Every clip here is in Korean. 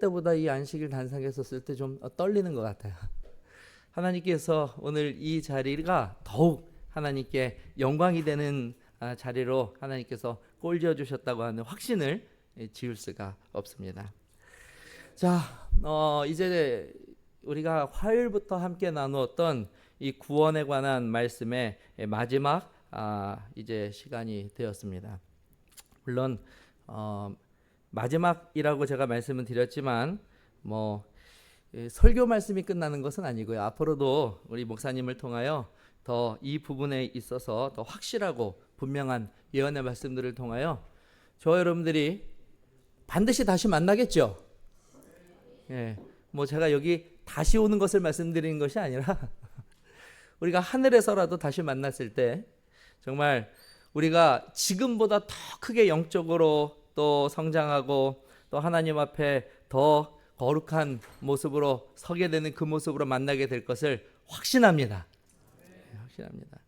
때보다 이 안식일 단상했었을 때 좀 떨리는 것 같아요. 하나님께서 오늘 이 자리가 더욱 하나님께 영광이 되는 자리로 하나님께서 꼴지어 주셨다고 하는 확신을 지울 수가 없습니다. 자, 이제 우리가 화요일부터 함께 나누었던 이 구원에 관한 말씀의 마지막 이제 시간이 되었습니다. 물론 마지막이라고 제가 말씀을 드렸지만 설교 말씀이 끝나는 것은 아니고요. 앞으로도 우리 목사님을 통하여 더 이 부분에 있어서 더 확실하고 분명한 예언의 말씀들을 통하여 저와 여러분들이 반드시 다시 만나겠죠. 예, 제가 여기 다시 오는 것을 말씀드리는 것이 아니라 우리가 하늘에서라도 다시 만났을 때 정말 우리가 지금보다 더 크게 영적으로 또 성장하고 또 하나님 앞에 더 거룩한 모습으로 서게 되는 그 모습으로 만나게 될 것을 확신합니다. 확신합니다.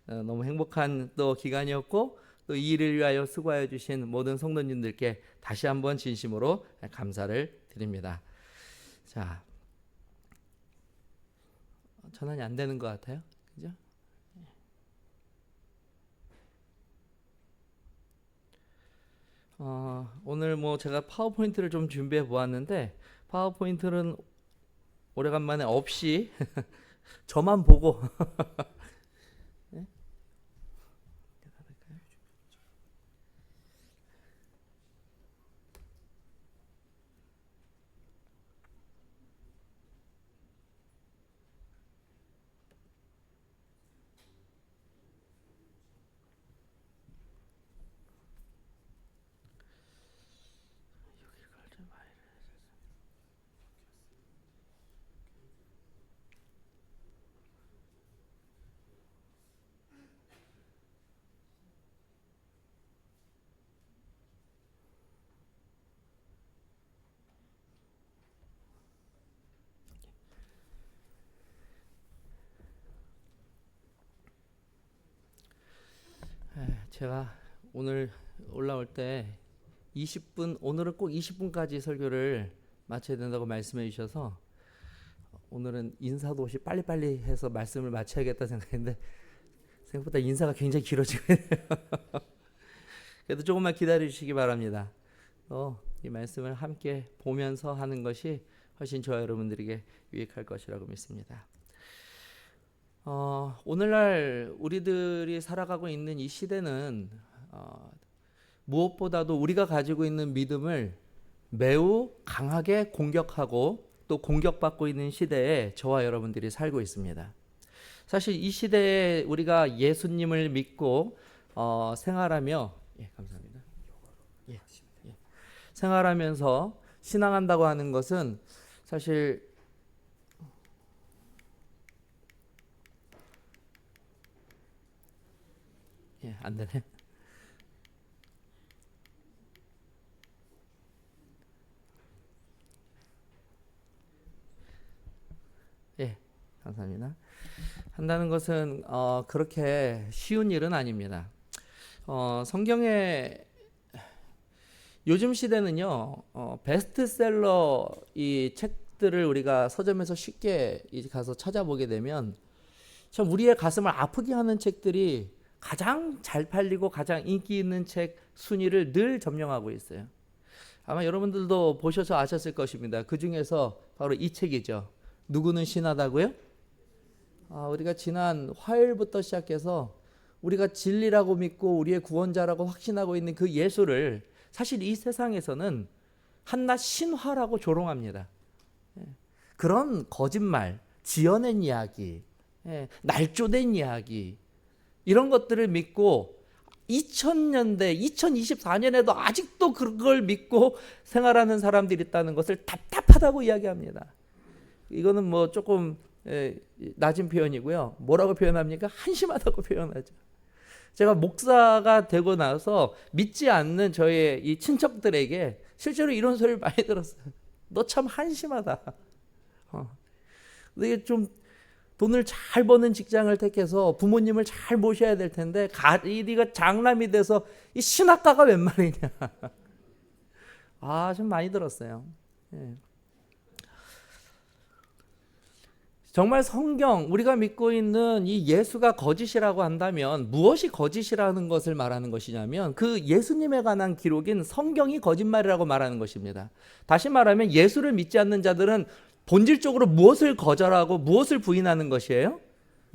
너무 행복한 또 기간이었고 또 이 일을 위하여 수고하여 주신 모든 성도님들께 다시 한번 진심으로 감사를 드립니다. 자, 전환이 안 되는 것 같아요. 그죠? 오늘 제가 파워포인트를 좀 준비해 보았는데 파워포인트는 오래간만에 없이 저만 보고 네? 제가 오늘 올라올 때 20분, 오늘은 꼭 20분까지 설교를 마쳐야 된다고 말씀해 주셔서 오늘은 인사도 없이 빨리빨리 해서 말씀을 마쳐야겠다 생각했는데 생각보다 인사가 굉장히 길어지고 있네요. 그래도 조금만 기다려 주시기 바랍니다. 이 말씀을 함께 보면서 하는 것이 훨씬 저와 여러분들에게 유익할 것이라고 믿습니다. 오늘날 우리들이 살아가고 있는 이 시대는 무엇보다도 우리가 가지고 있는 믿음을 매우 강하게 공격하고 또 공격받고 있는 시대에 저와 여러분들이 살고 있습니다. 사실 이 시대에 우리가 예수님을 믿고 생활하며 감사합니다. 생활하면서 신앙한다고 하는 것은 사실 안 되네. 감사합니다. 한다는 것은 그렇게 쉬운 일은 아닙니다. 성경에 요즘 시대는요, 베스트셀러 이 책들을 우리가 서점에서 쉽게 가서 찾아보게 되면 참 우리의 가슴을 아프게 하는 책들이 가장 잘 팔리고 가장 인기 있는 책 순위를 늘 점령하고 있어요. 아마 여러분들도 보셔서 아셨을 것입니다. 그 중에서 바로 이 책이죠. 누구는 신하다고요? 우리가 지난 화요일부터 시작해서 우리가 진리라고 믿고 우리의 구원자라고 확신하고 있는 그 예수를 사실 이 세상에서는 한낱 신화라고 조롱합니다. 그런 거짓말, 지어낸 이야기, 날조된 이야기 이런 것들을 믿고 2000년대, 2024년에도 아직도 그걸 믿고 생활하는 사람들이 있다는 것을 답답하다고 이야기합니다. 이거는 조금 낮은 표현이고요. 뭐라고 표현합니까? 한심하다고 표현하죠. 제가 목사가 되고 나서 믿지 않는 저의 이 친척들에게 실제로 이런 소리를 많이 들었어요. 너 참 한심하다. 근데 좀 돈을 잘 버는 직장을 택해서 부모님을 잘 모셔야 될 텐데 네가 장남이 돼서 이 신학가가 웬 말이냐. 좀 많이 들었어요. 예. 정말 성경, 우리가 믿고 있는 이 예수가 거짓이라고 한다면 무엇이 거짓이라는 것을 말하는 것이냐면 그 예수님에 관한 기록인 성경이 거짓말이라고 말하는 것입니다. 다시 말하면 예수를 믿지 않는 자들은 본질적으로 무엇을 거절하고 무엇을 부인하는 것이에요?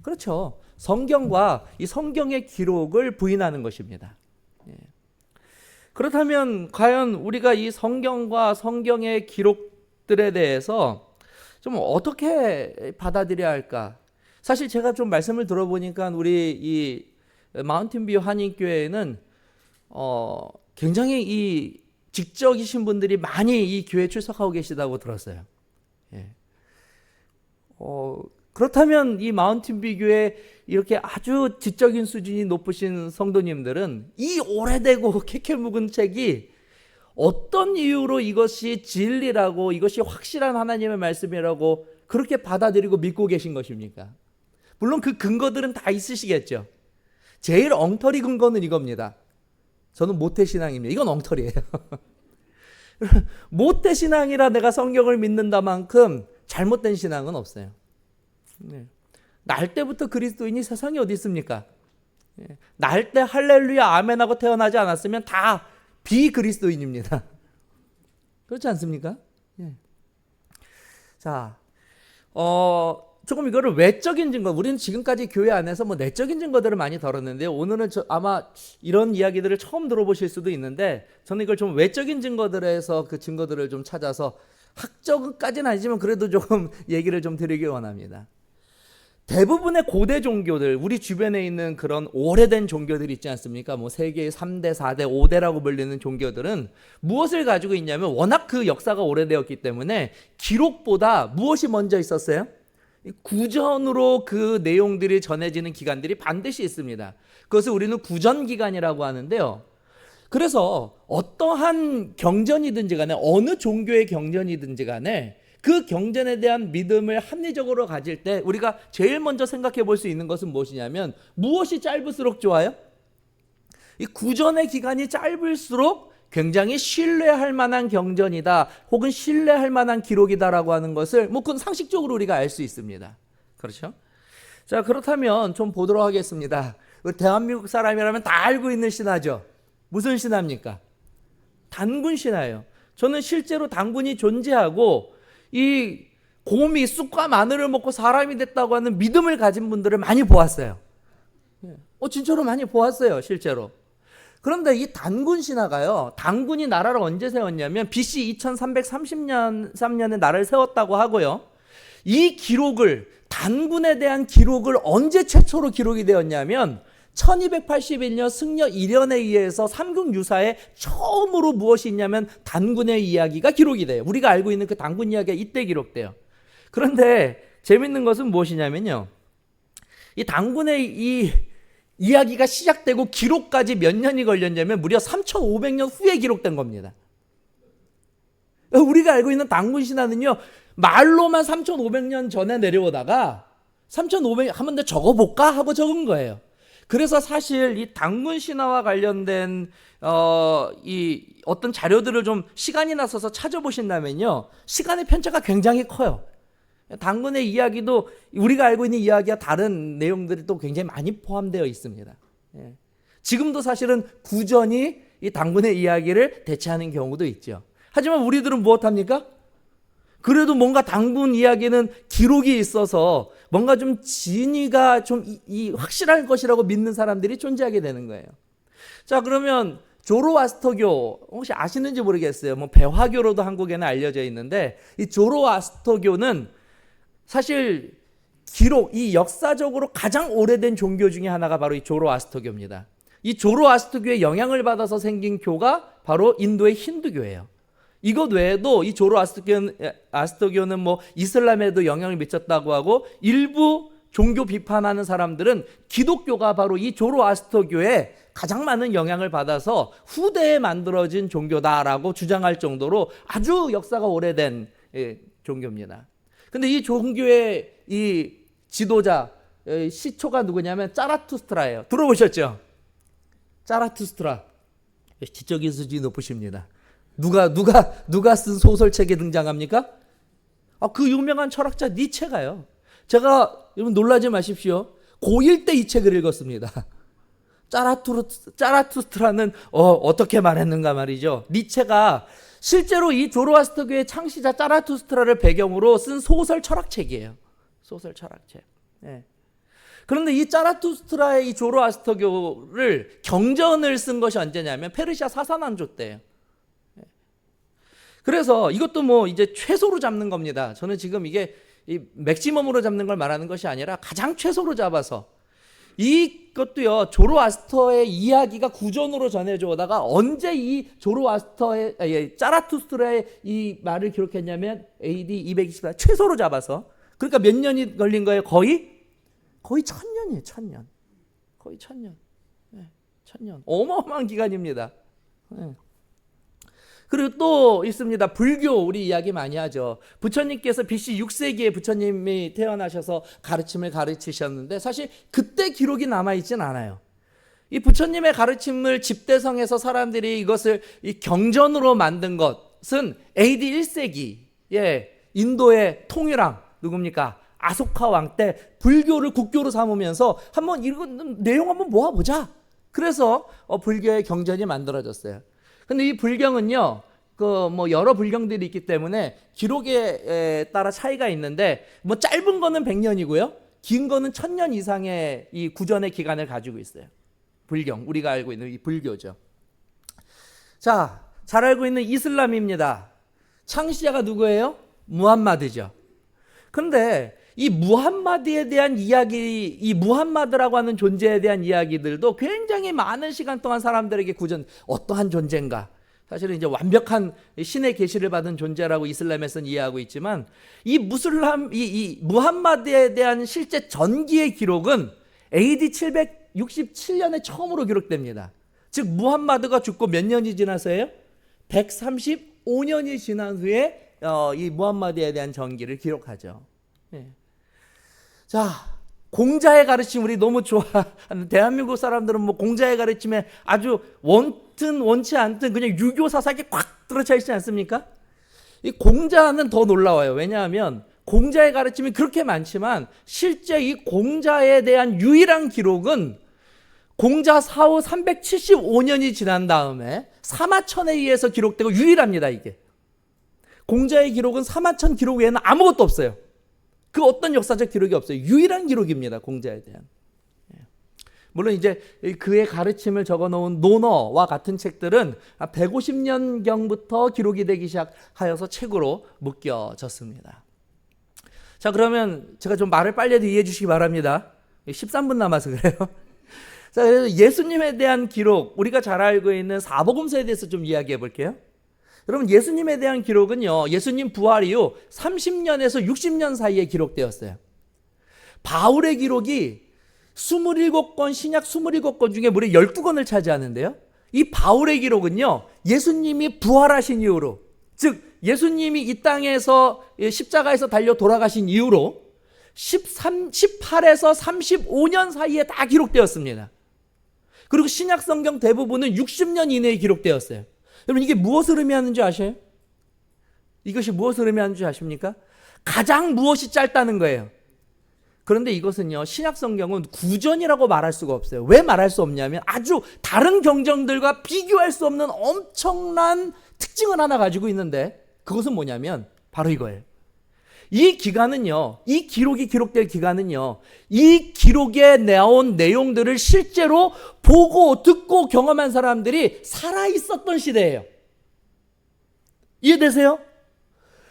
그렇죠. 성경과 이 성경의 기록을 부인하는 것입니다. 예. 그렇다면 과연 우리가 이 성경과 성경의 기록들에 대해서 좀 어떻게 받아들여야 할까? 사실 제가 좀 말씀을 들어보니까 우리 이 마운틴뷰 한인교회에는 굉장히 이 직적이신 분들이 많이 이 교회에 출석하고 계시다고 들었어요. 예. 그렇다면 이 마운틴뷰 교회 이렇게 아주 지적인 수준이 높으신 성도님들은 이 오래되고 캐캐 묵은 책이 어떤 이유로 이것이 진리라고 이것이 확실한 하나님의 말씀이라고 그렇게 받아들이고 믿고 계신 것입니까? 물론 그 근거들은 다 있으시겠죠. 제일 엉터리 근거는 이겁니다. 저는 모태신앙입니다. 이건 엉터리예요. 모태신앙이라 내가 성경을 믿는다만큼 잘못된 신앙은 없어요. 날 때부터 그리스도인이 세상에 어디 있습니까? 날 때 할렐루야 아멘하고 태어나지 않았으면 다 비그리스도인입니다. 그렇지 않습니까? 예. 자, 조금 이거를 외적인 증거, 우리는 지금까지 교회 안에서 뭐 내적인 증거들을 많이 다뤘는데요. 오늘은 아마 이런 이야기들을 처음 들어보실 수도 있는데, 저는 이걸 좀 외적인 증거들에서 그 증거들을 좀 찾아서 학적까지는 아니지만 그래도 조금 얘기를 좀 드리기 원합니다. 대부분의 고대 종교들, 우리 주변에 있는 그런 오래된 종교들이 있지 않습니까? 뭐 세계의 3대, 4대, 5대라고 불리는 종교들은 무엇을 가지고 있냐면 워낙 그 역사가 오래되었기 때문에 기록보다 무엇이 먼저 있었어요? 구전으로 그 내용들이 전해지는 기간들이 반드시 있습니다. 그것을 우리는 구전기간이라고 하는데요. 그래서 어떠한 경전이든지 간에 어느 종교의 경전이든지 간에 그 경전에 대한 믿음을 합리적으로 가질 때 우리가 제일 먼저 생각해 볼 수 있는 것은 무엇이냐면 무엇이 짧을수록 좋아요? 이 구전의 기간이 짧을수록 굉장히 신뢰할 만한 경전이다 혹은 신뢰할 만한 기록이다라고 하는 것을 뭐 그건 상식적으로 우리가 알 수 있습니다. 그렇죠? 자, 그렇다면 좀 보도록 하겠습니다. 대한민국 사람이라면 다 알고 있는 신화죠. 무슨 신화입니까? 단군 신화예요. 저는 실제로 단군이 존재하고 이 곰이 쑥과 마늘을 먹고 사람이 됐다고 하는 믿음을 가진 분들을 많이 보았어요. 진짜로 많이 보았어요, 실제로. 그런데 이 단군 신화가요, 단군이 나라를 언제 세웠냐면 BC 2330년에 나라를 세웠다고 하고요. 이 기록을, 단군에 대한 기록을 언제 최초로 기록이 되었냐면 1281년 승려 일연에 의해서 삼국유사에 처음으로 무엇이 있냐면 단군의 이야기가 기록이 돼요. 우리가 알고 있는 그 단군 이야기가 이때 기록돼요. 그런데 재밌는 것은 무엇이냐면요, 이 단군의 이 이야기가 시작되고 기록까지 몇 년이 걸렸냐면 무려 3500년 후에 기록된 겁니다. 우리가 알고 있는 단군 신화는요, 말로만 3500년 전에 내려오다가 3500년 한 번 더 적어볼까 하고 적은 거예요. 그래서 사실 이 단군 신화와 관련된 이 어떤 자료들을 좀 시간이 나서서 찾아보신다면요, 시간의 편차가 굉장히 커요. 단군의 이야기도 우리가 알고 있는 이야기와 다른 내용들이 또 굉장히 많이 포함되어 있습니다. 예. 지금도 사실은 구전이 이 단군의 이야기를 대체하는 경우도 있죠. 하지만 우리들은 무엇합니까? 그래도 뭔가 단군 이야기는 기록이 있어서 뭔가 좀 진위가 좀 확실할 것이라고 믿는 사람들이 존재하게 되는 거예요. 자, 그러면 조로아스터교 혹시 아시는지 모르겠어요. 뭐 배화교로도 한국에는 알려져 있는데 이 조로아스터교는 사실 기록, 이 역사적으로 가장 오래된 종교 중에 하나가 바로 이 조로아스터교입니다. 이 조로아스터교의 영향을 받아서 생긴 교가 바로 인도의 힌두교예요. 이것 외에도 이 조로아스터교는 뭐 이슬람에도 영향을 미쳤다고 하고, 일부 종교 비판하는 사람들은 기독교가 바로 이 조로아스터교에 가장 많은 영향을 받아서 후대에 만들어진 종교다라고 주장할 정도로 아주 역사가 오래된 종교입니다. 근데 이 종교의 이 지도자, 시초가 누구냐면 자라투스트라예요. 들어보셨죠? 자라투스트라. 지적인 수준이 높으십니다. 누가 쓴 소설책에 등장합니까? 그 유명한 철학자 니체가요. 제가 여러분 놀라지 마십시오. 고1 때 이 책을 읽었습니다. 짜라투스트라는 어떻게 말했는가 말이죠. 니체가 실제로 이 조로아스터교의 창시자 짜라투스트라를 배경으로 쓴 소설 철학책이에요. 소설 철학책. 네. 그런데 이 짜라투스트라의 이 조로아스터교를 경전을 쓴 것이 언제냐면 페르시아 사사난조 때예요. 그래서 이것도 뭐 이제 최소로 잡는 겁니다. 저는 지금 이게 이 맥시멈으로 잡는 걸 말하는 것이 아니라 가장 최소로 잡아서 이것도요, 조로아스터의 이야기가 구전으로 전해져 오다가 언제 이 조로아스터의 짜라투스트라의 이 말을 기록했냐면 AD 224 최소로 잡아서. 그러니까 몇 년이 걸린 거예요? 거의 1000년이에요. 1000년. 거의 1000년. 네, 1000년. 어마어마한 기간입니다. 네. 그리고 또 있습니다. 불교, 우리 이야기 많이 하죠. 부처님께서 BC 6세기에 부처님이 태어나셔서 가르침을 가르치셨는데 사실 그때 기록이 남아있진 않아요. 이 부처님의 가르침을 집대성해서 사람들이 이것을 이 경전으로 만든 것은 AD 1세기에 인도의 통일왕, 누굽니까? 아소카 왕 때 불교를 국교로 삼으면서 한번 이런 내용 한번 모아보자. 그래서 불교의 경전이 만들어졌어요. 근데 이 불경은요, 뭐 여러 불경들이 있기 때문에 기록에 따라 차이가 있는데, 뭐 짧은 거는 100년이고요, 긴 거는 1000년 이상의 이 구전의 기간을 가지고 있어요. 불경, 우리가 알고 있는 이 불교죠. 자, 잘 알고 있는 이슬람입니다. 창시자가 누구예요? 무함마드죠. 근데 이 무함마드에 대한 이야기, 이 무함마드라고 하는 존재에 대한 이야기들도 굉장히 많은 시간 동안 사람들에게 어떠한 존재인가? 사실은 이제 완벽한 신의 계시를 받은 존재라고 이슬람에서는 이해하고 있지만, 이 무함마드에 대한 실제 전기의 기록은 AD 767년에 처음으로 기록됩니다. 즉 무함마드가 죽고 몇 년이 지나서요? 135년이 지난 후에 이 무함마드에 대한 전기를 기록하죠. 네. 자, 공자의 가르침 우리 너무 좋아하는, 대한민국 사람들은 뭐 공자의 가르침에 아주 원치 않든 그냥 유교 사상이 꽉 들어차 있지 않습니까? 이 공자는 더 놀라워요. 왜냐하면 공자의 가르침이 그렇게 많지만 실제 이 공자에 대한 유일한 기록은 공자 사후 375년이 지난 다음에 사마천에 의해서 기록되고 유일합니다. 이게 공자의 기록은 사마천 기록 외에는 아무것도 없어요. 그 어떤 역사적 기록이 없어요. 유일한 기록입니다. 공자에 대한. 물론 이제 그의 가르침을 적어놓은 논어와 같은 책들은 150년경부터 기록이 되기 시작하여서 책으로 묶여졌습니다. 자, 그러면 제가 좀 말을 빨리 해도 이해해 주시기 바랍니다. 13분 남아서 그래요. 자, 그래서 예수님에 대한 기록, 우리가 잘 알고 있는 사복음서에 대해서 좀 이야기해 볼게요. 여러분, 예수님에 대한 기록은요, 예수님 부활 이후 30년에서 60년 사이에 기록되었어요. 바울의 기록이 27권, 신약 27권 중에 무려 12권을 차지하는데요. 이 바울의 기록은요, 예수님이 부활하신 이후로, 즉 예수님이 이 땅에서 십자가에서 달려 돌아가신 이후로 18에서 35년 사이에 다 기록되었습니다. 그리고 신약 성경 대부분은 60년 이내에 기록되었어요. 여러분, 이게 무엇을 의미하는지 아셔요? 이것이 무엇을 의미하는지 아십니까? 가장 무엇이 짧다는 거예요. 그런데 이것은요, 신약 성경은 구전이라고 말할 수가 없어요. 왜 말할 수 없냐면 아주 다른 경전들과 비교할 수 없는 엄청난 특징을 하나 가지고 있는데, 그것은 뭐냐면 바로 이거예요. 이 기간은요, 이 기록이 기록될 기간은요, 이 기록에 나온 내용들을 실제로 보고 듣고 경험한 사람들이 살아있었던 시대예요. 이해되세요?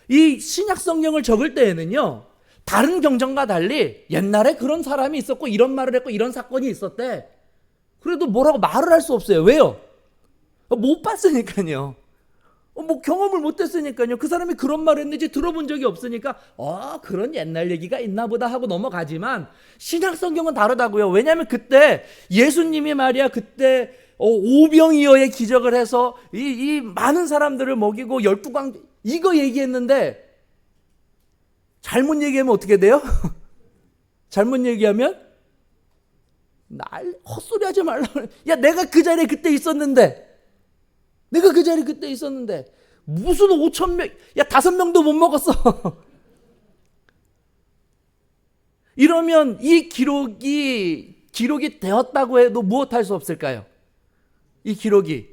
이 신약 성경을 적을 때에는요, 다른 경전과 달리 옛날에 그런 사람이 있었고 이런 말을 했고 이런 사건이 있었대. 그래도 뭐라고 말을 할 수 없어요. 왜요? 못 봤으니까요. 뭐 경험을 못 했으니까요. 그 사람이 그런 말을 했는지 들어본 적이 없으니까 그런 옛날 얘기가 있나 보다 하고 넘어가지만, 신약 성경은 다르다고요. 왜냐하면 그때 예수님이 말이야, 그때 오병이어의 기적을 해서 이 많은 사람들을 먹이고 12광 이거 얘기했는데, 잘못 얘기하면 어떻게 돼요? 잘못 얘기하면 헛소리 하지 말라고. 야, 내가 그 자리에 그때 있었는데 내가 그 자리 그때 있었는데 무슨 5천 명, 야 5명도 못 먹었어. 이러면 이 기록이 되었다고 해도 무엇할 수 없을까요? 이 기록이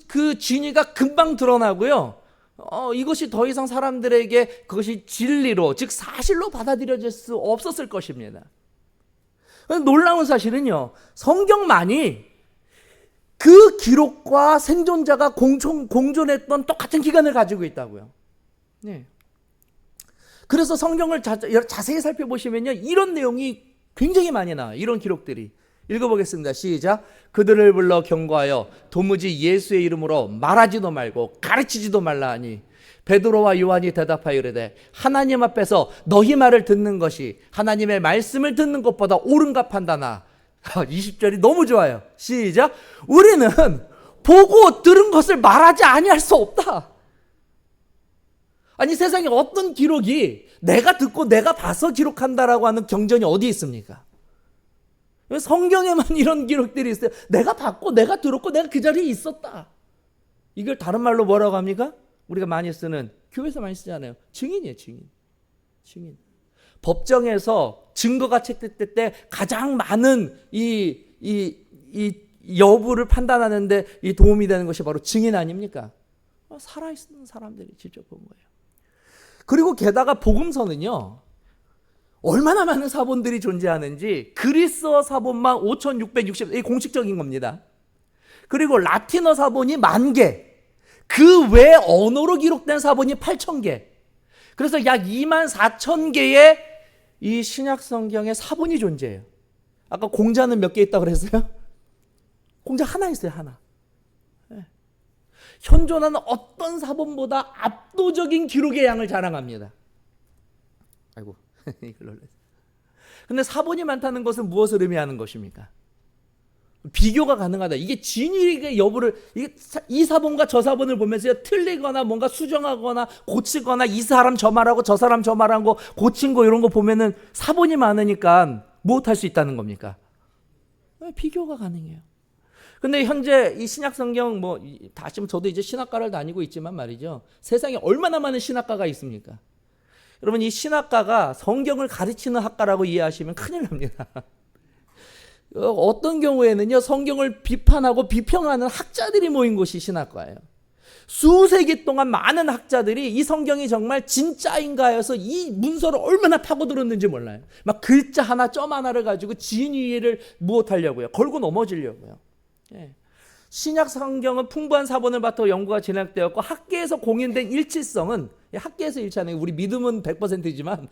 그 진위가 금방 드러나고요. 이것이 더 이상 사람들에게 그것이 진리로, 즉 사실로 받아들여질 수 없었을 것입니다. 놀라운 사실은요, 성경만이 그 기록과 생존자가 공존했던 똑같은 기간을 가지고 있다고요. 네. 그래서 성경을 자세히 살펴보시면요, 이런 내용이 굉장히 많이 나와요. 이런 기록들이. 읽어보겠습니다. 시작. 그들을 불러 경고하여 도무지 예수의 이름으로 말하지도 말고 가르치지도 말라 하니 베드로와 요한이 대답하여 이르되 하나님 앞에서 너희 말을 듣는 것이 하나님의 말씀을 듣는 것보다 옳은가 판단하. 20절이 너무 좋아요. 시작. 우리는 보고 들은 것을 말하지 아니할 수 없다. 아니, 세상에 어떤 기록이 내가 듣고 내가 봐서 기록한다라고 하는 경전이 어디 있습니까? 성경에만 이런 기록들이 있어요. 내가 봤고 내가 들었고 내가 그 자리에 있었다. 이걸 다른 말로 뭐라고 합니까? 우리가 많이 쓰는, 교회에서 많이 쓰잖아요. 증인이에요. 증인. 법정에서 증거가 채택될 때 가장 많은 이 여부를 판단하는데 이 도움이 되는 것이 바로 증인 아닙니까? 살아있는 사람들이 직접 본 거예요. 그리고 게다가 복음서는요, 얼마나 많은 사본들이 존재하는지 그리스어 사본만 5,660, 이게 공식적인 겁니다. 그리고 라틴어 사본이 10,000개, 그 외 언어로 기록된 사본이 8,000개. 그래서 약 24,000개의 이 신약 성경의 사본이 존재해요. 아까 공자는 몇 개 있다고 그랬어요? 공자 하나 있어요, 하나. 네. 현존하는 어떤 사본보다 압도적인 기록의 양을 자랑합니다. 아이고. 근데 사본이 많다는 것은 무엇을 의미하는 것입니까? 비교가 가능하다. 이게 진위의 여부를, 이 사본과 저 사본을 보면서 틀리거나 뭔가 수정하거나 고치거나 이 사람 저 말하고 저 사람 저 말한 거 고친 거 이런 거 보면은 사본이 많으니까 무엇할 수 있다는 겁니까? 비교가 가능해요. 근데 현재 이 신약 성경 다시 저도 이제 신학과를 다니고 있지만 말이죠. 세상에 얼마나 많은 신학과가 있습니까? 여러분, 이 신학과가 성경을 가르치는 학과라고 이해하시면 큰일 납니다. 어떤 경우에는요, 성경을 비판하고 비평하는 학자들이 모인 곳이 신학과예요. 수세기 동안 많은 학자들이 이 성경이 정말 진짜인가 해서 이 문서를 얼마나 파고들었는지 몰라요. 막 글자 하나, 점 하나를 가지고 진위를 무엇하려고요? 걸고 넘어지려고요. 예. 신약 성경은 풍부한 사본을 바탕으로 연구가 진행되었고, 학계에서 공인된 일치성은, 학계에서 일치하는 게 우리 믿음은 100%이지만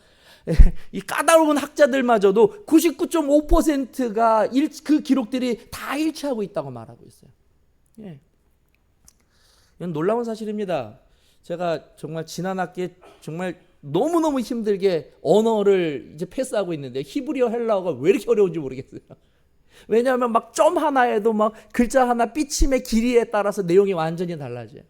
이 까다로운 학자들마저도 99.5%가 그 기록들이 다 일치하고 있다고 말하고 있어요. 예. 이건 놀라운 사실입니다. 제가 정말 지난 학기에 정말 너무너무 힘들게 언어를 이제 패스하고 있는데 히브리어 헬라어가 왜 이렇게 어려운지 모르겠어요. 왜냐하면 막 점 하나에도 막 글자 하나 삐침의 길이에 따라서 내용이 완전히 달라져요.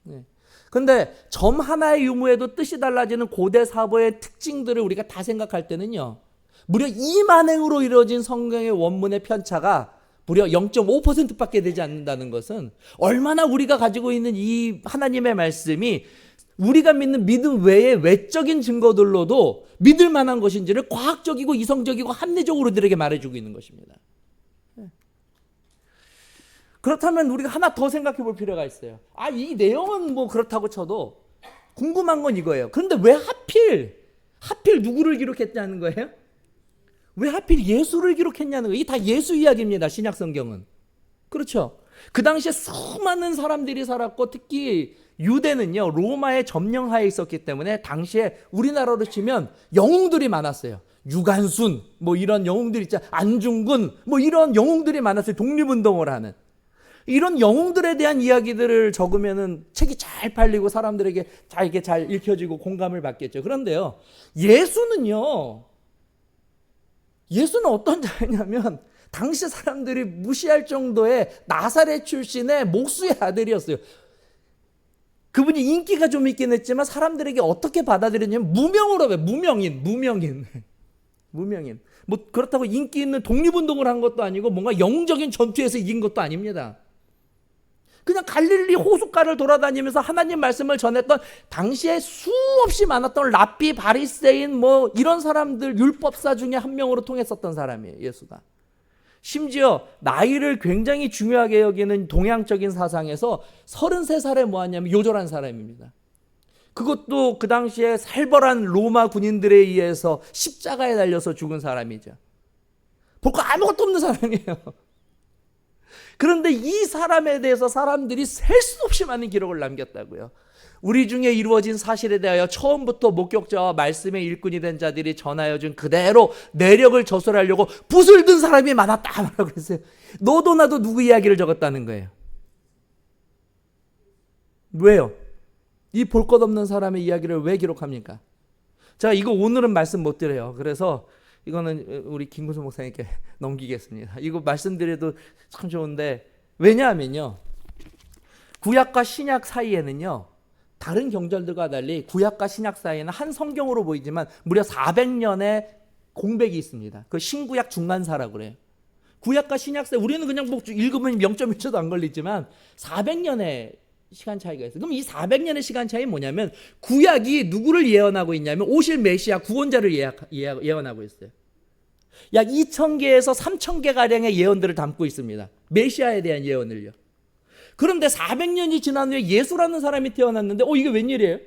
네. 근데 점 하나의 유무에도 뜻이 달라지는 고대 사본의 특징들을 우리가 다 생각할 때는요, 무려 2만행으로 이루어진 성경의 원문의 편차가 무려 0.5%밖에 되지 않는다는 것은 얼마나 우리가 가지고 있는 이 하나님의 말씀이 우리가 믿는 믿음 외의 외적인 증거들로도 믿을 만한 것인지를 과학적이고 이성적이고 합리적으로 우리에게 말해주고 있는 것입니다. 그렇다면 우리가 하나 더 생각해 볼 필요가 있어요. 이 내용은 그렇다고 쳐도 궁금한 건 이거예요. 그런데 왜 하필 누구를 기록했냐는 거예요? 왜 하필 예수를 기록했냐는 거예요. 이게 다 예수 이야기입니다. 신약 성경은. 그렇죠? 그 당시에 수많은 사람들이 살았고, 특히 유대는요, 로마의 점령하에 있었기 때문에 당시에 우리나라로 치면 영웅들이 많았어요. 유관순 이런 영웅들 있잖아요. 안중근 이런 영웅들이 많았어요. 독립운동을 하는. 이런 영웅들에 대한 이야기들을 적으면은 책이 잘 팔리고 사람들에게 이게 잘 읽혀지고 공감을 받겠죠. 그런데요, 예수는 어떤 자였냐면 당시 사람들이 무시할 정도의 나사렛 출신의 목수의 아들이었어요. 그분이 인기가 좀 있긴 했지만 사람들에게 어떻게 받아들였냐면 무명으로 왜 무명인. 그렇다고 인기 있는 독립운동을 한 것도 아니고 뭔가 영웅적인 전투에서 이긴 것도 아닙니다. 그냥 갈릴리 호숫가를 돌아다니면서 하나님 말씀을 전했던 당시에 수없이 많았던 랍비, 바리새인 뭐 이런 사람들, 율법사 중에 한 명으로 통했었던 사람이에요, 예수가. 심지어 나이를 굉장히 중요하게 여기는 동양적인 사상에서 33살에 뭐 하냐면 요절한 사람입니다. 그것도 그 당시에 살벌한 로마 군인들에 의해서 십자가에 달려서 죽은 사람이죠. 볼 거 아무것도 없는 사람이에요. 그런데 이 사람에 대해서 사람들이 셀 수 없이 많은 기록을 남겼다고요. 우리 중에 이루어진 사실에 대하여 처음부터 목격자와 말씀의 일꾼이 된 자들이 전하여 준 그대로 내력을 저술하려고 붓을 든 사람이 많았다 라고 그랬어요. 너도 나도 누구 이야기를 적었다는 거예요. 왜요? 이 볼 것 없는 사람의 이야기를 왜 기록합니까? 자, 이거 오늘은 말씀 못 드려요. 그래서 이거는 우리 김구수 목사님께 넘기겠습니다. 이거 말씀드려도 참 좋은데, 왜냐하면요, 구약과 신약 사이에는요, 다른 경전들과 달리 구약과 신약 사이에는 한 성경으로 보이지만 무려 400년의 공백이 있습니다. 그 신구약 중간사라고 그래요. 구약과 신약 사이, 우리는 그냥 뭐 읽으면 0.1초도 안 걸리지만 400년의 시간 차이가 있어요. 그럼 이 400년의 시간 차이는 뭐냐면, 구약이 누구를 예언하고 있냐면 오실 메시아 구원자를 예언하고 있어요. 약 2000개에서 3000개 가량의 예언들을 담고 있습니다. 메시아에 대한 예언을요. 그런데 400년이 지난 후에 예수라는 사람이 태어났는데 이게 웬일이에요?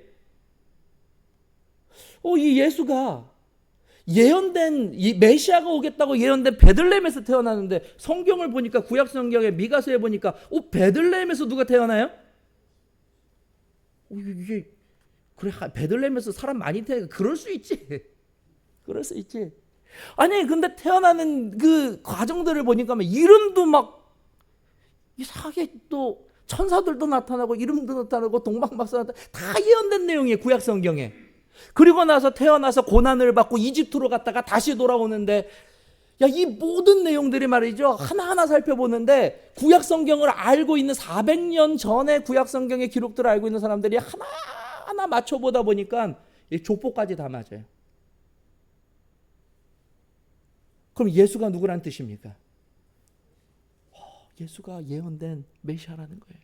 이 예수가 예언된, 이 메시아가 오겠다고 예언된 베들레헴에서 태어났는데, 성경을 보니까 구약 성경에 미가서에 보니까 베들레헴에서 누가 태어나요? 이게 그래, 베들레헴에서 사람 많이 태어나, 그럴 수 있지. 그럴 수 있지. 아니 근데 태어나는 그 과정들을 보니까 이름도 막 이상하게, 또 천사들도 나타나고 이름도 나타나고 동방박사 다 예언된 내용이에요, 구약 성경에. 그리고 나서 태어나서 고난을 받고 이집트로 갔다가 다시 돌아오는데, 이 모든 내용들이 말이죠, 하나하나 살펴보는데 구약 성경을 알고 있는 400년 전에 구약 성경의 기록들을 알고 있는 사람들이 하나하나 맞춰보다 보니까 이 족보까지 다 맞아요. 그럼 예수가 누구란 뜻입니까? 예수가 예언된 메시아라는 거예요.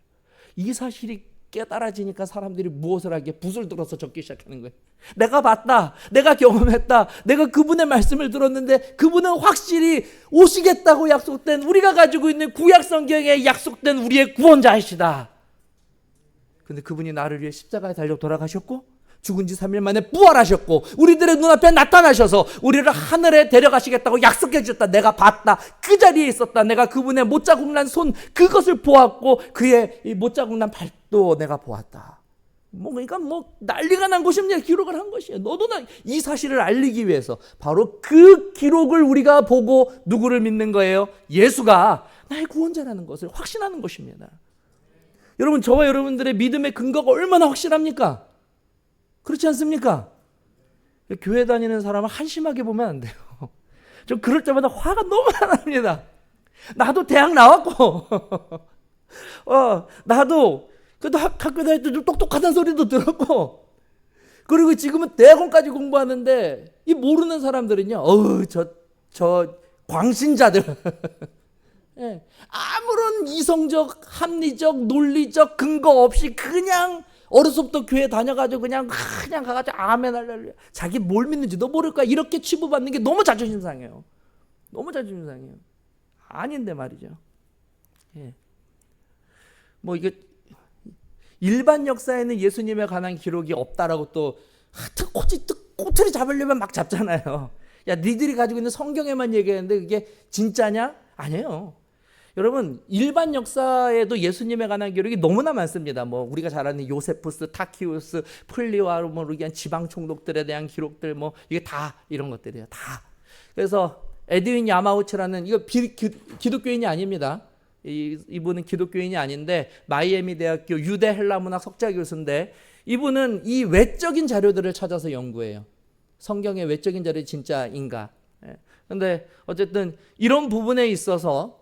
이 사실이 깨달아지니까 사람들이 무엇을 하게? 붓을 들어서 적기 시작하는 거예요. 내가 봤다, 내가 경험했다, 내가 그분의 말씀을 들었는데 그분은 확실히 오시겠다고 약속된, 우리가 가지고 있는 구약 성경에 약속된 우리의 구원자이시다. 근데 그분이 나를 위해 십자가에 달려 돌아가셨고 죽은 지 3일 만에 부활하셨고 우리들의 눈앞에 나타나셔서 우리를 하늘에 데려가시겠다고 약속해 주셨다. 내가 봤다. 그 자리에 있었다. 내가 그분의 못자국 난 손, 그것을 보았고 그의 이 못자국 난 발도 내가 보았다. 그러니까 난리가 난 것입니다. 기록을 한 것이에요. 너도 나 이 사실을 알리기 위해서 바로 그 기록을 우리가 보고 누구를 믿는 거예요? 예수가 나의 구원자라는 것을 확신하는 것입니다. 여러분, 저와 여러분들의 믿음의 근거가 얼마나 확실합니까? 그렇지 않습니까? 교회 다니는 사람은 한심하게 보면 안 돼요. 저 그럴 때마다 화가 너무 납니다. 나도 대학 나왔고 나도 그래도 학교 다닐 때 좀 똑똑하다는 소리도 들었고, 그리고 지금은 대학원까지 공부하는데 이 모르는 사람들은요, 저 광신자들 아무런 이성적, 합리적, 논리적 근거 없이 그냥 어려서부터 교회 다녀가지고 그냥 가가지고 아멘 할렐루야, 자기 뭘 믿는지도 모를 거야, 이렇게 취급받는 게 너무 자존심 상해요. 너무 자존심 상해요. 아닌데 말이죠. 이게 일반 역사에는 예수님에 관한 기록이 없다라고 또 꼬투리 잡으려면 막 잡잖아요. 야, 니들이 가지고 있는 성경에만 얘기하는데 그게 진짜냐? 아니에요. 여러분, 일반 역사에도 예수님에 관한 기록이 너무나 많습니다. 우리가 잘 아는 요세푸스, 타키우스, 플리와 루기안 지방 총독들에 대한 기록들, 이게 다 이런 것들이에요. 다. 그래서 에드윈 야마우치라는, 이거 기독교인이 아닙니다. 이분은 기독교인이 아닌데 마이애미 대학교 유대 헬라 문학 석좌 교수인데, 이분은 이 외적인 자료들을 찾아서 연구해요. 성경의 외적인 자료이 진짜인가. 그런데 어쨌든 이런 부분에 있어서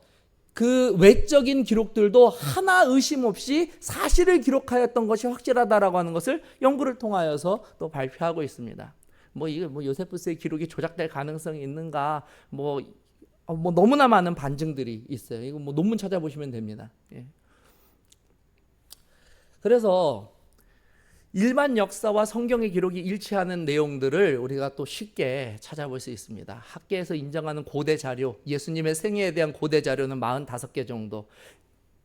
그 외적인 기록들도 하나 의심 없이 사실을 기록하였던 것이 확실하다라고 하는 것을 연구를 통하여서 또 발표하고 있습니다. 이게 요세푸스의 기록이 조작될 가능성이 있는가, 너무나 많은 반증들이 있어요. 이거 논문 찾아보시면 됩니다. 그래서 일반 역사와 성경의 기록이 일치하는 내용들을 우리가 또 쉽게 찾아볼 수 있습니다. 학계에서 인정하는 고대 자료, 예수님의 생애에 대한 고대 자료는 45개 정도.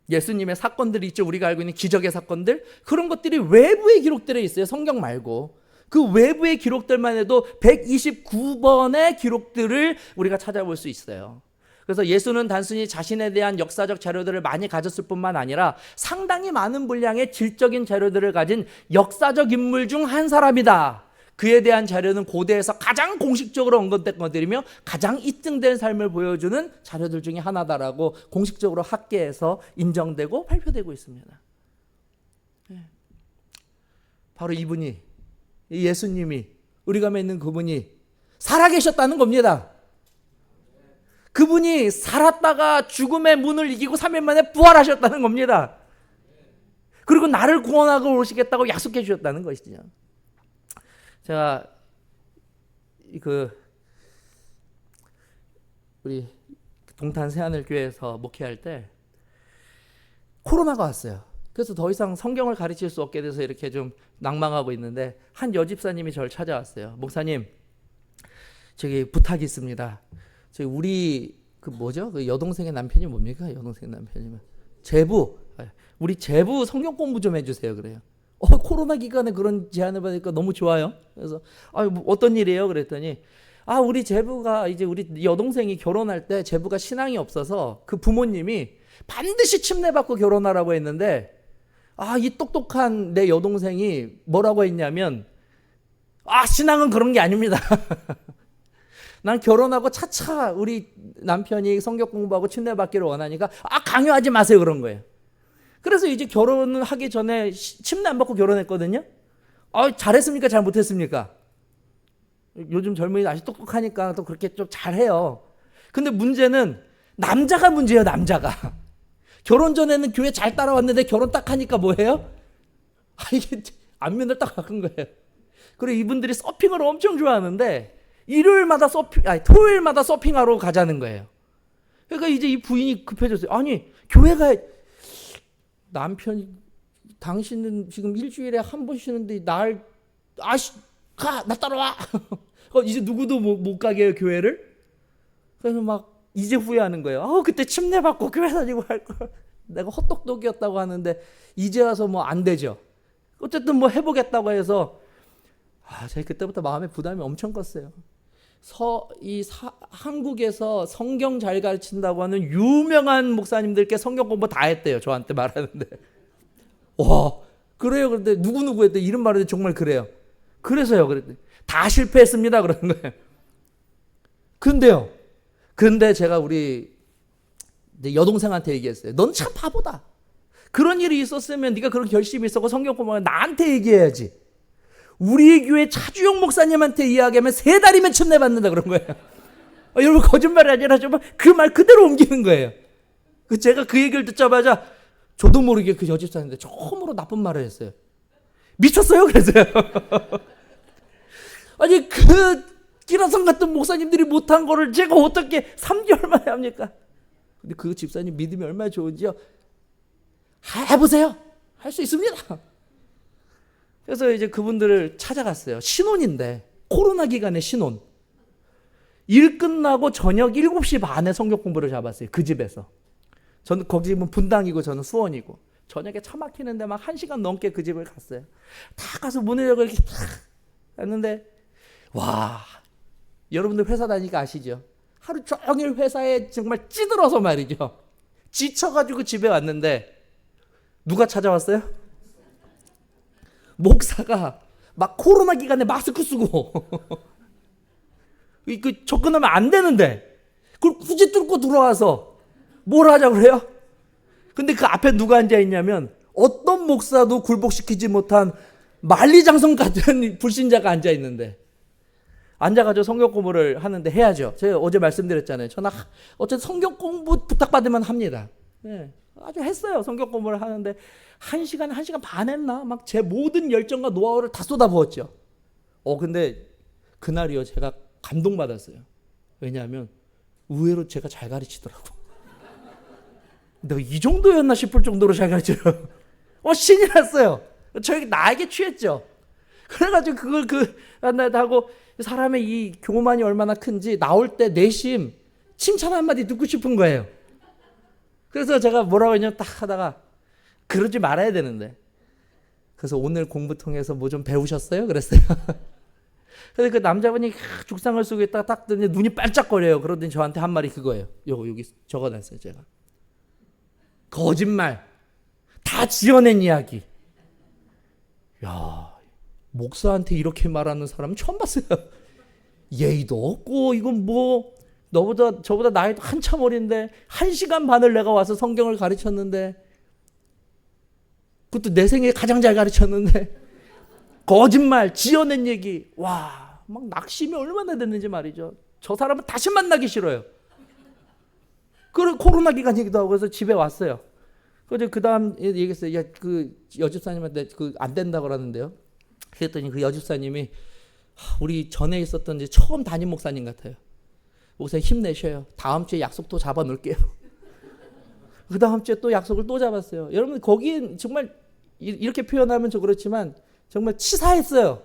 예수님의 사건들이 있죠. 우리가 알고 있는 기적의 사건들. 그런 것들이 외부에 기록되어 있어요. 성경 말고. 그 외부의 기록들만 해도 129번의 기록들을 우리가 찾아볼 수 있어요. 그래서 예수는 단순히 자신에 대한 역사적 자료들을 많이 가졌을 뿐만 아니라 상당히 많은 분량의 질적인 자료들을 가진 역사적 인물 중 한 사람이다. 그에 대한 자료는 고대에서 가장 공식적으로 언급된 것들이며 가장 입증된 삶을 보여주는 자료들 중에 하나다라고 공식적으로 학계에서 인정되고 발표되고 있습니다. 바로 이분이, 예수님이, 우리가 믿는 그분이 살아계셨다는 겁니다. 그분이 살았다가 죽음의 문을 이기고 3일 만에 부활하셨다는 겁니다. 그리고 나를 구원하고 오시겠다고 약속해 주셨다는 것이죠. 제가 우리 동탄 새하늘교회에서 목회할 때 코로나가 왔어요. 그래서 더 이상 성경을 가르칠 수 없게 돼서 이렇게 좀 낭망하고 있는데 한 여집사님이 저를 찾아왔어요. 목사님, 저기 부탁이 있습니다. 저희 우리 그 여동생의 남편이 뭡니까? 여동생의 남편이면 제부. 우리 제부 성경 공부 좀 해주세요. 그래요. 코로나 기간에 그런 제안을 받으니까 너무 좋아요. 그래서 뭐 어떤 일이에요? 그랬더니 우리 제부가 이제 우리 여동생이 결혼할 때 제부가 신앙이 없어서 그 부모님이 반드시 침례받고 결혼하라고 했는데 이 똑똑한 내 여동생이 뭐라고 했냐면 신앙은 그런 게 아닙니다. 난 결혼하고 차차 우리 남편이 성경 공부하고 침례받기를 원하니까 강요하지 마세요 그런 거예요. 그래서 이제 결혼을 하기 전에 침례 안 받고 결혼했거든요. 잘했습니까? 잘 못했습니까? 요즘 젊은이 아주 똑똑하니까 또 그렇게 좀 잘해요. 근데 문제는 남자가 문제예요. 남자가. 결혼 전에는 교회 잘 따라왔는데 결혼 딱 하니까 뭐예요? 이게 안면을 딱 바꾼 거예요. 그리고 이분들이 서핑을 엄청 좋아하는데 토요일마다 서핑하러 가자는 거예요. 그러니까 이제 이 부인이 급해졌어요. 교회가 남편이 당신은 지금 일주일에 한 번 쉬는데 나 따라와. 이제 누구도 못 가게 해요, 교회를. 그래서 막 이제 후회하는 거예요. 그때 침례 받고 교회 다니고 할 걸. 내가 헛똑똑이었다고 하는데 이제 와서 안 되죠. 어쨌든 해보겠다고 해서 제가 그때부터 마음에 부담이 엄청 컸어요. 한국에서 성경 잘 가르친다고 하는 유명한 목사님들께 성경 공부 다 했대요. 저한테 말하는데. 그래요. 그런데 누구누구 했대. 이름 말하는데 정말 그래요. 그래서요. 그랬더니 다 실패했습니다. 그러는 거예요. 근데 제가 우리 여동생한테 얘기했어요. 넌 참 바보다. 그런 일이 있었으면 네가 그런 결심이 있었고 성경 공부하면 나한테 얘기해야지. 우리 교회 차주용 목사님한테 이야기하면 3달이면 침례받는다 그런 거예요. 여러분 거짓말이 아니라 정말 그 말 그대로 옮기는 거예요. 제가 그 얘기를 듣자마자 저도 모르게 그 여집사님한테 처음으로 나쁜 말을 했어요. 미쳤어요? 그랬어요. 그 기라성 같은 목사님들이 못한 거를 제가 어떻게 3개월 만에 합니까? 근데 그 집사님 믿음이 얼마나 좋은지요. 해보세요. 할 수 있습니다. 그래서 이제 그분들을 찾아갔어요. 신혼인데 코로나 기간에 신혼. 일 끝나고 저녁 7시 반에 성경 공부를 잡았어요. 그 집에서. 저는 거기 집은 분당이고 저는 수원이고. 저녁에 차 막히는데 막 1시간 넘게 그 집을 갔어요. 다 가서 문을 열고 이렇게 탁 했는데 여러분들 회사 다니니까 아시죠? 하루 종일 회사에 정말 찌들어서 말이죠. 지쳐가지고 집에 왔는데 누가 찾아왔어요? 목사가 막 코로나 기간에 마스크 쓰고 접근하면 안 되는데 그걸 굳이 뚫고 들어와서 뭘 하자고 그래요? 근데 그 앞에 누가 앉아있냐면 어떤 목사도 굴복시키지 못한 만리장성 같은 불신자가 앉아있는데 앉아가지고 성경 공부를 하는데 해야죠. 제가 어제 말씀드렸잖아요. 저는 어쨌든 성경 공부 부탁받으면 합니다. 네, 아주 했어요. 성경 공부를 하는데 1시간 반 했나? 막 제 모든 열정과 노하우를 다 쏟아부었죠. 근데 그날이요. 제가 감동받았어요. 왜냐하면 의외로 제가 잘 가르치더라고. 내가 이 정도였나 싶을 정도로 잘 가르쳐요. 신이 났어요. 나에게 취했죠. 그래가지고 그걸 하고 사람의 이 교만이 얼마나 큰지 나올 때 내심 칭찬 한마디 듣고 싶은 거예요. 그래서 제가 뭐라고 했냐면 딱 하다가 그러지 말아야 되는데. 그래서 오늘 공부 통해서 뭐 좀 배우셨어요? 그랬어요. 근데 그 남자분이 죽상을 쓰고 있다가 딱 듣는데 눈이 반짝거려요. 그러더니 저한테 한 말이 그거예요. 여기 적어놨어요, 제가. 거짓말. 다 지어낸 이야기. 야, 목사한테 이렇게 말하는 사람 처음 봤어요. 예의도 없고, 이건 뭐, 저보다 나이도 한참 어린데, 1시간 반을 내가 와서 성경을 가르쳤는데, 그것도 내 생에 가장 잘 가르쳤는데, 거짓말, 지어낸 얘기. 와, 막 낙심이 얼마나 됐는지 말이죠. 저 사람은 다시 만나기 싫어요. 그리고 코로나 기간이기도 하고, 그래서 집에 왔어요. 그 다음 얘기했어요. 야, 그 여집사님한테 안 된다고 그러는데요. 그랬더니 그 여집사님이 우리 전에 있었던 이제 처음 담임 목사님 같아요. 목사님 힘내셔요. 다음 주에 약속 또 잡아 놓을게요. 그 다음 주에 또 약속을 또 잡았어요. 여러분 거긴 정말 이렇게 표현하면 좀 그렇지만 정말 치사했어요.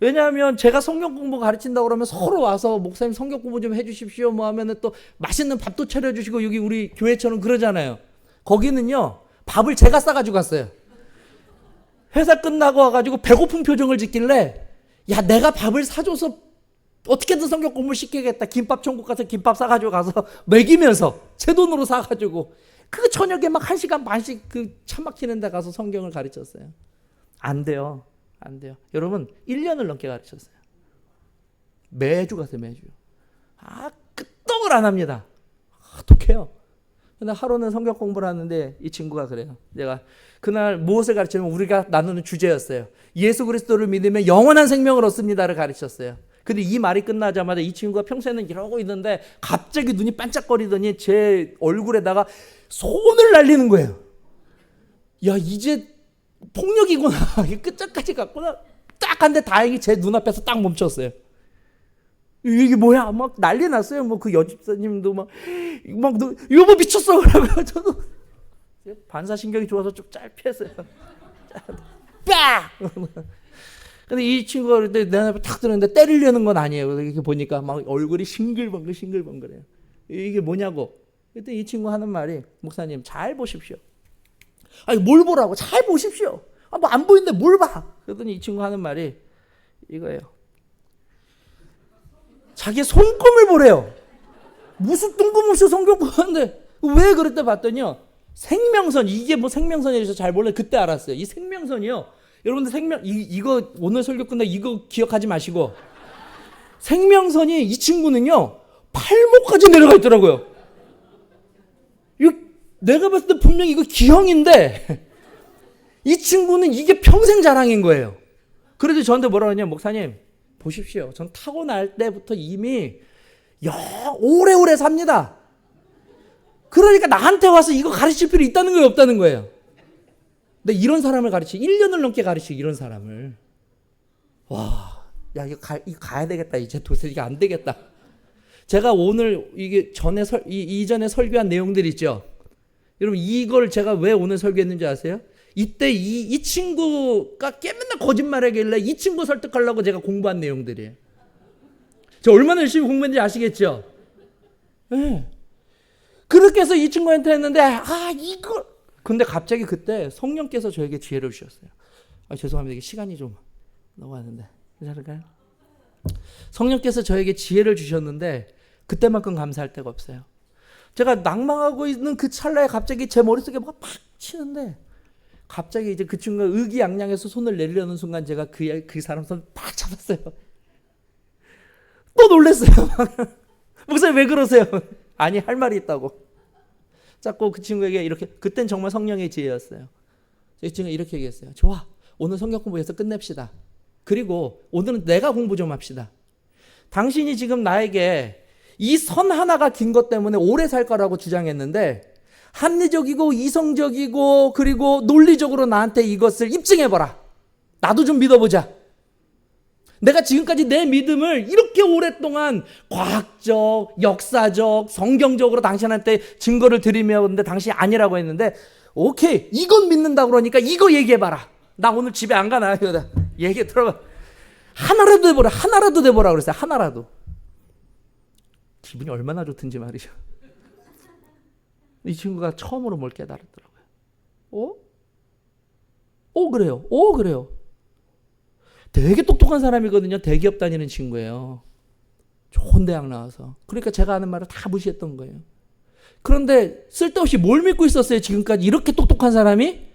왜냐하면 제가 성경 공부 가르친다고 그러면 서로 와서 목사님 성경 공부 좀 해주십시오 뭐 하면은 또 맛있는 밥도 차려주시고 여기 우리 교회처럼 그러잖아요. 거기는요 밥을 제가 싸가지고 갔어요. 회사 끝나고 와가지고 배고픈 표정을 짓길래 야 내가 밥을 사줘서 어떻게든 성경 공부를 시키겠다. 김밥 천국 가서 김밥 싸가지고 가서 먹이면서 제 돈으로 사가지고 그 저녁에 막 1시간 반씩 그 차 막히는 데 가서 성경을 가르쳤어요. 안 돼요. 안 돼요. 여러분 1년을 넘게 가르쳤어요. 매주 갔어요. 매주. 끄떡을 안 합니다. 어떡해요. 근데 하루는 성경 공부를 하는데 이 친구가 그래요. 내가 그날 무엇을 가르치냐면 우리가 나누는 주제였어요. 예수 그리스도를 믿으면 영원한 생명을 얻습니다를 가르쳤어요. 근데 이 말이 끝나자마자 이 친구가 평소에는 이러고 있는데 갑자기 눈이 반짝거리더니 제 얼굴에다가 손을 날리는 거예요. 야 이제 폭력이구나. 끝자까지 갔구나. 딱 한데 다행히 제 눈앞에서 딱 멈췄어요. 이게 뭐야? 막 난리 났어요. 뭐 그 여집사님도 막 여보 미쳤어 그러고 저도 반사신경이 좋아서 좀 짧했어요. 빡! 근데 이 친구가 내 앞에 탁 들었는데 때리려는 건 아니에요. 이렇게 보니까 막 얼굴이 싱글벙글해요. 이게 뭐냐고. 그때 이 친구 하는 말이 목사님 잘 보십시오. 아니 뭘 보라고? 잘 보십시오. 뭐 안 보이는데 뭘 봐? 그랬더니 이 친구 하는 말이 이거예요. 자기 손금을 보래요. 무슨 뜬금없이 성경 보는데 왜 그랬다 봤더니요. 생명선 이게 뭐 생명선이라서 잘 몰라요. 그때 알았어요. 이 생명선이요. 여러분들 이거 오늘 설교 끝나 이거 기억하지 마시고 생명선이 이 친구는요 팔목까지 내려가 있더라고요. 이거 내가 봤을 때 분명히 이거 기형인데 이 친구는 이게 평생 자랑인 거예요. 그래도 저한테 뭐라고 하냐면 목사님 보십시오. 전 타고날 때부터 이미 오래오래 삽니다. 그러니까 나한테 와서 이거 가르칠 필요 있다는 거예요, 없다는 거예요. 근데 이런 사람을 1년을 넘게 가르치고 이런 사람을. 와, 야, 이거 가야 되겠다. 이제 도대체 이게 안 되겠다. 제가 오늘 이게 이전에 설교한 내용들 있죠? 여러분, 이걸 제가 왜 오늘 설교했는지 아세요? 이때 이 친구가 맨날 거짓말 하길래 이 친구 설득하려고 제가 공부한 내용들이에요. 저 얼마나 열심히 공부했는지 아시겠죠? 네. 그렇게 해서 이 친구한테 했는데, 근데 갑자기 그때 성령께서 저에게 지혜를 주셨어요. 죄송합니다. 이게 시간이 좀 넘어가는데. 괜찮을까요? 성령께서 저에게 지혜를 주셨는데, 그때만큼 감사할 데가 없어요. 제가 낭망하고 있는 그 찰나에 갑자기 제 머릿속에 뭐가 팍 치는데, 갑자기 이제 그 친구가 의기양양해서 손을 내리려는 순간 제가 그 사람 손을 팍 잡았어요. 또 놀랐어요. 목사님 왜 그러세요? 아니 할 말이 있다고. 자꾸 그 친구에게 이렇게 그땐 정말 성령의 지혜였어요. 이 친구가 이렇게 얘기했어요. 좋아. 오늘 성경 공부해서 끝냅시다. 그리고 오늘은 내가 공부 좀 합시다. 당신이 지금 나에게 이 선 하나가 긴 것 때문에 오래 살 거라고 주장했는데 합리적이고 이성적이고 그리고 논리적으로 나한테 이것을 입증해봐라. 나도 좀 믿어보자. 내가 지금까지 내 믿음을 이렇게 오랫동안 과학적, 역사적, 성경적으로 당신한테 증거를 드리며 근데 당신이 아니라고 했는데 오케이, 이건 믿는다 그러니까 이거 얘기해봐라. 나 오늘 집에 안 가나? 얘기 들어봐. 하나라도 돼보라. 하나라도 돼보라 그랬어요. 하나라도. 기분이 얼마나 좋든지 말이죠. 이 친구가 처음으로 뭘 깨달았더라고요. 그래요. 그래요. 되게 똑똑한 사람이거든요. 대기업 다니는 친구예요. 좋은 대학 나와서. 그러니까 제가 하는 말을 다 무시했던 거예요. 그런데 쓸데없이 뭘 믿고 있었어요? 지금까지 이렇게 똑똑한 사람이?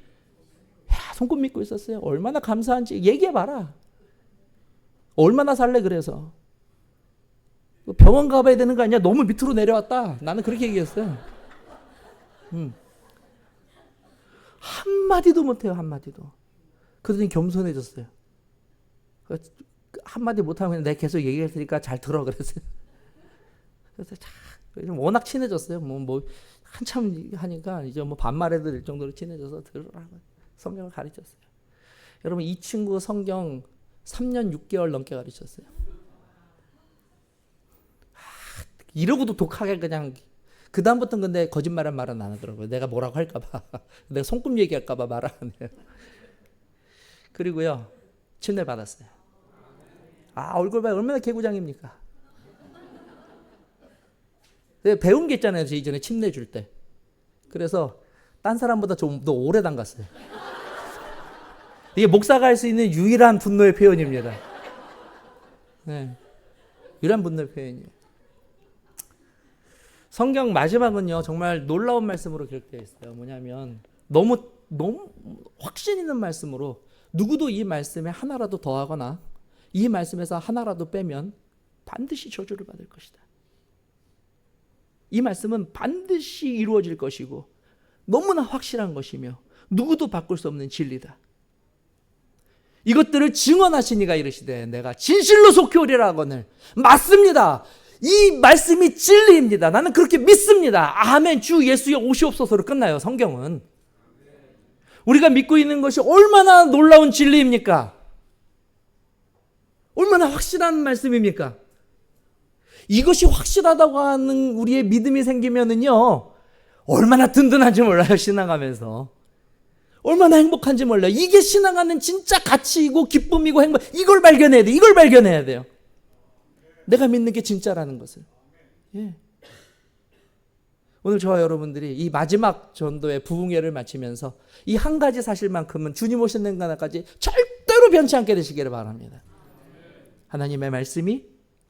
손금 믿고 있었어요. 얼마나 감사한지 얘기해봐라. 얼마나 살래 그래서. 병원 가봐야 되는 거 아니야? 너무 밑으로 내려왔다. 나는 그렇게 얘기했어요. 한마디도 못해요. 한마디도. 그러더니 겸손해졌어요. 한마디 못하면 그냥 내가 계속 얘기했으니까 잘 들어 그랬어요. 그래서 워낙 친해졌어요. 뭐 한참 하니까 이제 뭐 반말해도 될 정도로 친해져서 들으라고 성경을 가르쳤어요. 여러분 이 친구 성경 3년 6개월 넘게 가르쳤어요. 이러고도 독하게 그냥 그 다음부터는 근데 거짓말한 말은 안 하더라고요. 내가 뭐라고 할까봐, 내가 손금 얘기할까봐 말 안 해요. 그리고요 침례 받았어요. 얼굴 봐 얼마나 개구장입니까? 배운 게 있잖아요. 저 이전에 침례 줄 때. 그래서 딴 사람보다 좀 더 오래 담갔어요. 이게 목사가 할 수 있는 유일한 분노의 표현입니다. 네, 유일한 분노의 표현이에요. 성경 마지막은요 정말 놀라운 말씀으로 기록되어 있어요. 뭐냐면 너무 확신 있는 말씀으로 누구도 이 말씀에 하나라도 더하거나 이 말씀에서 하나라도 빼면 반드시 저주를 받을 것이다. 이 말씀은 반드시 이루어질 것이고 너무나 확실한 것이며 누구도 바꿀 수 없는 진리다. 이것들을 증언하신 이가 이르시되 내가 진실로 속히 오리라 하거늘 맞습니다. 이 말씀이 진리입니다. 나는 그렇게 믿습니다. 아멘. 주 예수의 오시옵소서로 끝나요. 성경은. 우리가 믿고 있는 것이 얼마나 놀라운 진리입니까? 얼마나 확실한 말씀입니까? 이것이 확실하다고 하는 우리의 믿음이 생기면은요 얼마나 든든한지 몰라요. 신앙하면서 얼마나 행복한지 몰라요. 이게 신앙하는 진짜 가치이고 기쁨이고 행복. 이걸 발견해야 돼. 이걸 발견해야 돼요. 내가 믿는 게 진짜라는 것을. 예. 오늘 저와 여러분들이 이 마지막 전도의 부흥회를 마치면서 이 한 가지 사실만큼은 주님 오시는 날까지 절대로 변치 않게 되시기를 바랍니다. 하나님의 말씀이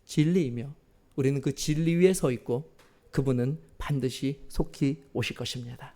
진리이며 우리는 그 진리 위에 서 있고 그분은 반드시 속히 오실 것입니다.